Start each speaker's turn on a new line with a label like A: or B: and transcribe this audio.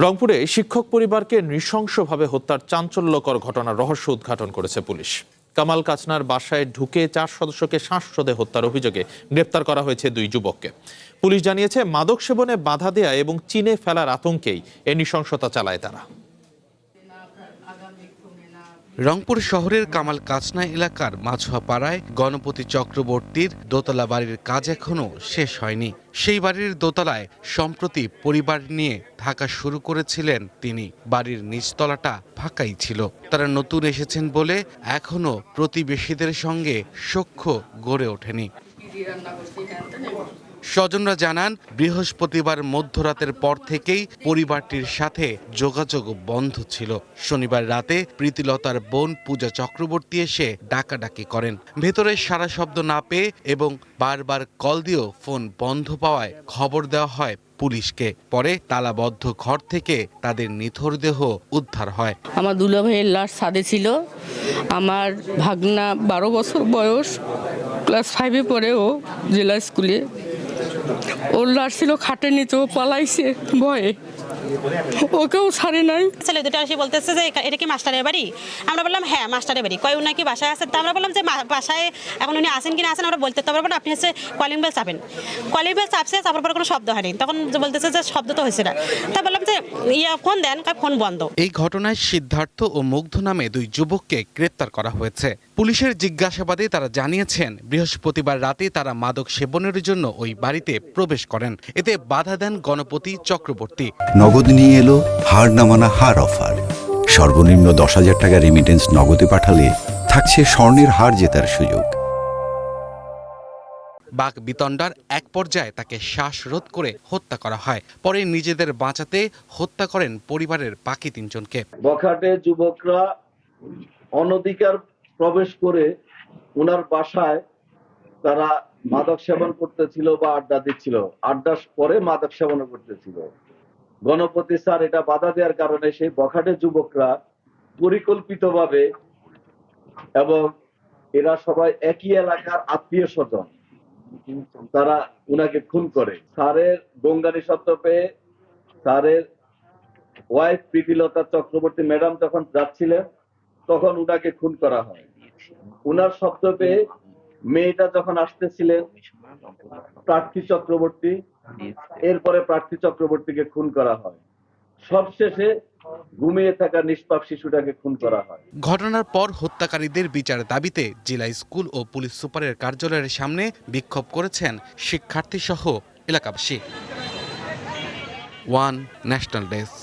A: রংপুরে শিক্ষক পরিবারকে নৃশংসভাবে হত্যার চাঞ্চল্যকর ঘটনার রহস্য উদ্ঘাটন করেছে পুলিশ। কামাল কাচনার বাসায় ঢুকে 4 সদস্যকে শ্বাসরোধে হত্যার অভিযোগে গ্রেপ্তার করা হয়েছে 2 যুবককে। পুলিশ জানিয়েছে, মাদক সেবনে বাধা দেয়া এবং চিনে ফেলার আতঙ্কেই এই নৃশংসতা চালায় তারা।
B: রংপুর শহরের কামাল কাচনা এলাকার মাঝুয়াপাড়ায় গণপতি চক্রবর্তীর দোতলা বাড়ির কাজ এখনও শেষ হয়নি। সেই বাড়ির দোতলায় সম্প্রতি পরিবার নিয়ে থাকা শুরু করেছিলেন তিনি। বাড়ির নিচতলাটা ফাঁকাই ছিল। তারা নতুন এসেছেন বলে এখনও প্রতিবেশীদের সঙ্গে সখ্য গড়ে ওঠেনি। স্বজনরা জানান, বৃহস্পতিবার মধ্যরাতের পর থেকেই পরিবারটির সাথে যোগাযোগ বন্ধ ছিল। শনিবার রাতে প্রীতিলতার বোন পূজা চক্রবর্তী এসে ডাকাডাকি করেন। ভেতরে সারা শব্দ না পেয়ে এবং বারবার কল দিয়েও ফোন বন্ধ পাওয়ায় খবর দেওয়া হয় পুলিশকে। পরে তালাবদ্ধ ঘর থেকে তাদের নিথর দেহ উদ্ধার হয়।
C: আমার দুলা ভাইয়ের লাশ ছাদে ছিল। আমার ভাগনা 12 বছর বয়স, ক্লাস 5-এ পড়ে, ও জেলা স্কুলে। ওর লাশ ছিল খাটের নিচে, ও পালাইছে ভয়ে, ওকেও ছাড়ে নাই।
D: ছেলে দুটো এসে বলতেছে যে এটা কি মাস্টারের বাড়ি? আমরা বললাম হ্যাঁ মাস্টারের বাড়ি। কয় উনি কি বাসায় আছেন? তা আমরা বললাম যে বাসায় এখন উনি আসেন কিনা আসেন আমরা বলতে পারবো না, আপনি হচ্ছে কলিং বেল চাপেন। কলিং বেল চাপছে, চাপার পর কোনো শব্দ হয়নি। তখন বলতেছে যে শব্দ তো হয়েছে না। তা বললাম যে ফোন দেন, ফোন বন্ধ।
B: এই ঘটনায় সিদ্ধার্থ ও মুগ্ধ নামে 2 যুবককে গ্রেপ্তার করা হয়েছে। পুলিশের জিজ্ঞাসাবাদে তারা জানিয়েছেন, বৃহস্পতিবার রাতে তারা মাদক সেবনের জন্য ওই বাড়িতে প্রবেশ করেন। এতে বাধা দেন গণপতি চক্রবর্তী।
E: নগদ নিয়ে এলো হার না মানা হার অফার। সর্বনিম্ন 10,000 টাকা রেমিটেন্স নগদে পাঠালে থাকছে স্বর্ণের হার জেতার সুযোগ।
B: বাক বিতণ্ডার এক পর্যায়ে তাকে শ্বাসরোধ করে হত্যা করা হয়। পরে নিজেদের বাঁচাতে হত্যা করেন পরিবারের বাকি 3 জনকে।
F: বখাটে যুবকরা অনধিকার প্রবেশ করে ওনার বাসায় তারা মাদক সেবন করতেছিল বা আড্ডা দিচ্ছিল। আড্ডার পরে মাদক সেবন করতেছিল। গণপতি স্যার এটা বাধা দেওয়ার কারণে সেই বখাটে যুবকরা পরিকল্পিতভাবে, এবং এরা সবাই একই এলাকার আত্মীয় স্বজন, তারা উনাকে খুন করে। স্যারের গঙ্গানি শব্দ পেয়ে স্যারের ওয়াইফ প্রীতিলতা চক্রবর্তী ম্যাডাম যখন যাচ্ছিলেন তখন উনাকে খুন করা হয়। উনার শব্দ পেয়ে মেয়েটা যখন আসতেছিলেন প্রার্থী চক্রবর্তী, এরপরে প্রার্থী চক্রবর্তীকে খুন করা হয়। সবশেষে ঘুমিয়ে থাকা নিষ্পাপ শিশুটাকে খুন করা হয়।
B: ঘটনার পর হত্যাকারীদের বিচার দাবিতে জেলা স্কুল ও পুলিশ সুপারের কার্যালয়ের সামনে বিক্ষোভ করেছেন শিক্ষার্থী সহ এলাকাবাসী। One national desk.